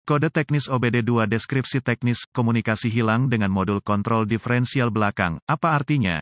Kode teknis OBD2 deskripsi teknis, komunikasi hilang dengan modul kontrol diferensial belakang. Apa artinya?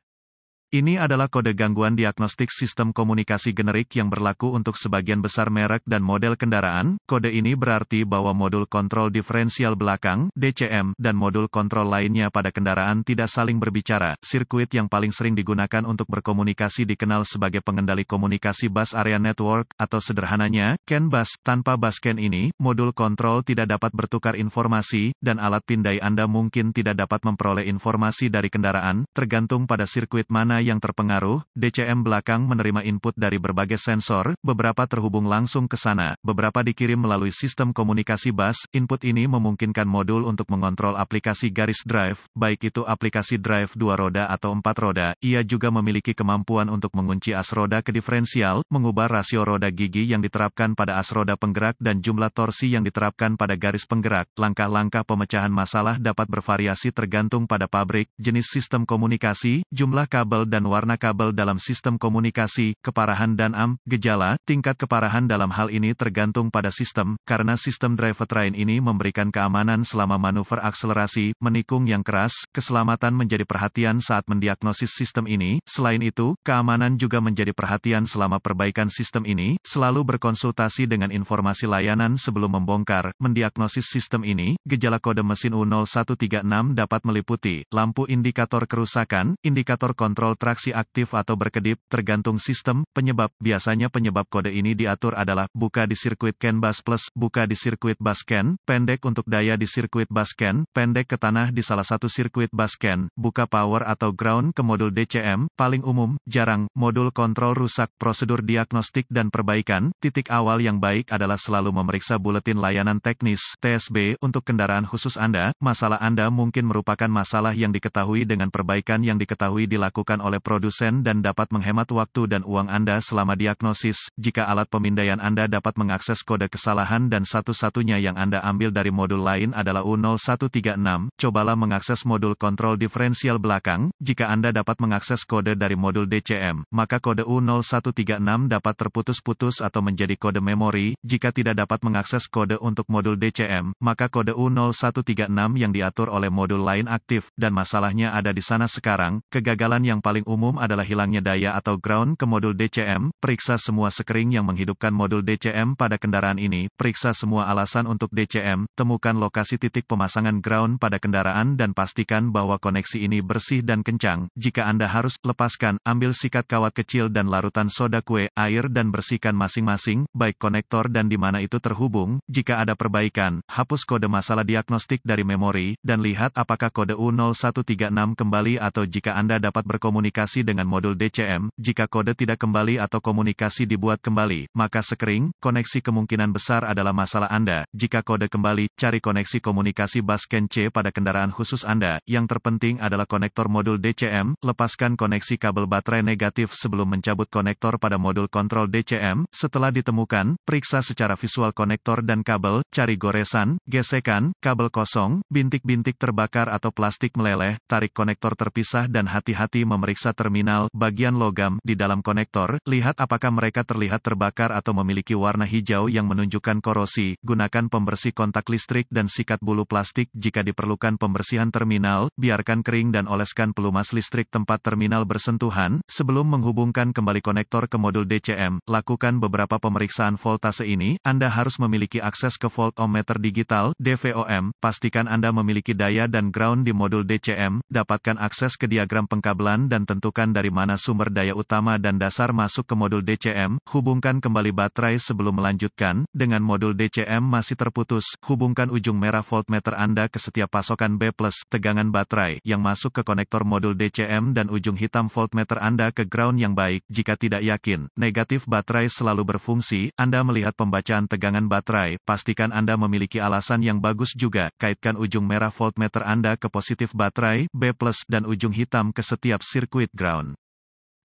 Ini adalah kode gangguan diagnostik sistem komunikasi generik yang berlaku untuk sebagian besar merek dan model kendaraan. Kode ini berarti bahwa modul kontrol diferensial belakang (DCM) dan modul kontrol lainnya pada kendaraan tidak saling berbicara. Sirkuit yang paling sering digunakan untuk berkomunikasi dikenal sebagai pengendali komunikasi bus area network, atau sederhananya, CAN bus. Tanpa bus CAN ini, modul kontrol tidak dapat bertukar informasi, dan alat pindai Anda mungkin tidak dapat memperoleh informasi dari kendaraan, tergantung pada sirkuit mana yang terpengaruh. DCM belakang menerima input dari berbagai sensor, beberapa terhubung langsung ke sana, beberapa dikirim melalui sistem komunikasi bus. Input ini memungkinkan modul untuk mengontrol aplikasi garis drive, baik itu aplikasi drive 2 roda atau 4 roda. Ia juga memiliki kemampuan untuk mengunci as roda ke diferensial, mengubah rasio roda gigi yang diterapkan pada as roda penggerak dan jumlah torsi yang diterapkan pada garis penggerak. Langkah-langkah pemecahan masalah dapat bervariasi tergantung pada pabrik, jenis sistem komunikasi, jumlah kabel dan warna kabel dalam sistem komunikasi, keparahan dan gejala. Tingkat keparahan dalam hal ini tergantung pada sistem, karena sistem drivetrain ini memberikan keamanan selama manuver akselerasi, menikung yang keras. Keselamatan menjadi perhatian saat mendiagnosis sistem ini. Selain itu, keamanan juga menjadi perhatian selama perbaikan sistem ini. Selalu berkonsultasi dengan informasi layanan sebelum membongkar, mendiagnosis sistem ini. Gejala kode mesin U0136 dapat meliputi lampu indikator kerusakan, indikator kontrol traksi aktif atau berkedip, tergantung sistem. Penyebab, biasanya penyebab kode ini diatur adalah, buka di sirkuit CAN bus plus, buka di sirkuit bus CAN, pendek untuk daya di sirkuit bus CAN, pendek ke tanah di salah satu sirkuit bus CAN, buka power atau ground ke modul DCM, paling umum, jarang, modul kontrol rusak. Prosedur diagnostik dan perbaikan. Titik awal yang baik adalah selalu memeriksa buletin layanan teknis, TSB, untuk kendaraan khusus Anda. Masalah Anda mungkin merupakan masalah yang diketahui dengan perbaikan yang diketahui dilakukan oleh produsen dan dapat menghemat waktu dan uang Anda selama diagnosis. Jika alat pemindaian Anda dapat mengakses kode kesalahan dan satu-satunya yang Anda ambil dari modul lain adalah U0136, cobalah mengakses modul kontrol diferensial belakang. Jika Anda dapat mengakses kode dari modul DCM, maka kode U0136 dapat terputus-putus atau menjadi kode memori. Jika tidak dapat mengakses kode untuk modul DCM, maka kode U0136 yang diatur oleh modul lain aktif, dan masalahnya ada di sana sekarang. Kegagalan yang paling umum adalah hilangnya daya atau ground ke modul DCM. Periksa semua sekring yang menghidupkan modul DCM pada kendaraan ini. Periksa semua alasan untuk DCM. Temukan lokasi titik pemasangan ground pada kendaraan dan pastikan bahwa koneksi ini bersih dan kencang. Jika Anda harus lepaskan, ambil sikat kawat kecil dan larutan soda kue, air dan bersihkan masing-masing, baik konektor dan di mana itu terhubung. Jika ada perbaikan, hapus kode masalah diagnostik dari memori, dan lihat apakah kode U0136 kembali atau jika Anda dapat berkomunikasi dengan modul DCM. Jika kode tidak kembali atau komunikasi dibuat kembali, maka sekring, koneksi kemungkinan besar adalah masalah Anda. Jika kode kembali, cari koneksi komunikasi bus CAN C pada kendaraan khusus Anda. Yang terpenting adalah konektor modul DCM. Lepaskan koneksi kabel baterai negatif sebelum mencabut konektor pada modul kontrol DCM. Setelah ditemukan, periksa secara visual konektor dan kabel, cari goresan, gesekan, kabel kosong, bintik-bintik terbakar atau plastik meleleh, tarik konektor terpisah dan hati-hati memeriksa terminal, bagian logam, di dalam konektor. Lihat apakah mereka terlihat terbakar atau memiliki warna hijau yang menunjukkan korosi. Gunakan pembersih kontak listrik dan sikat bulu plastik jika diperlukan pembersihan terminal. Biarkan kering dan oleskan pelumas listrik tempat terminal bersentuhan. Sebelum menghubungkan kembali konektor ke modul DCM, lakukan beberapa pemeriksaan voltase ini. Anda harus memiliki akses ke voltmeter digital, DVOM. Pastikan Anda memiliki daya dan ground di modul DCM. Dapatkan akses ke diagram pengkabelan dan tentukan dari mana sumber daya utama dan dasar masuk ke modul DCM. Hubungkan kembali baterai sebelum melanjutkan. Dengan modul DCM masih terputus, hubungkan ujung merah voltmeter Anda ke setiap pasokan B+, tegangan baterai, yang masuk ke konektor modul DCM dan ujung hitam voltmeter Anda ke ground yang baik. Jika tidak yakin, negatif baterai selalu berfungsi. Anda melihat pembacaan tegangan baterai, pastikan Anda memiliki alasan yang bagus juga. Kaitkan ujung merah voltmeter Anda ke positif baterai, B+, dan ujung hitam ke setiap sirkuit ground.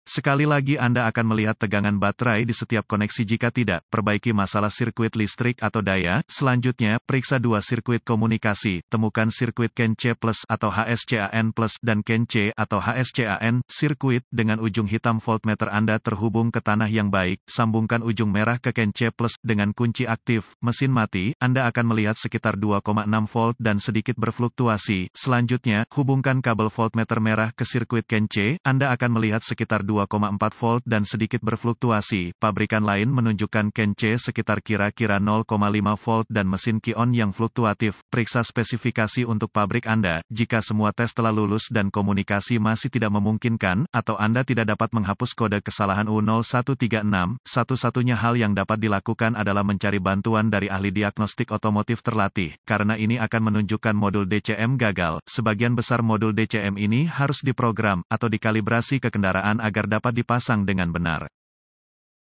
Sekali lagi Anda akan melihat tegangan baterai di setiap koneksi. Jika tidak, perbaiki masalah sirkuit listrik atau daya. Selanjutnya, periksa dua sirkuit komunikasi. Temukan sirkuit CAN C+ atau HSCAN+ dan CAN C atau HSCAN. Sirkuit dengan ujung hitam voltmeter Anda terhubung ke tanah yang baik. Sambungkan ujung merah ke CAN C+ dengan kunci aktif. Mesin mati, Anda akan melihat sekitar 2,6 volt dan sedikit berfluktuasi. Selanjutnya, hubungkan kabel voltmeter merah ke sirkuit CAN C. Anda akan melihat sekitar 2,4 volt dan sedikit berfluktuasi. Pabrikan lain menunjukkan CAN C sekitar kira-kira 0,5 volt dan mesin Ki-on yang fluktuatif. Periksa spesifikasi untuk pabrik Anda. Jika semua tes telah lulus dan komunikasi masih tidak memungkinkan, atau Anda tidak dapat menghapus kode kesalahan U0136, satu-satunya hal yang dapat dilakukan adalah mencari bantuan dari ahli diagnostik otomotif terlatih, karena ini akan menunjukkan modul DCM gagal. Sebagian besar modul DCM ini harus diprogram atau dikalibrasi ke kendaraan agar dapat dipasang dengan benar.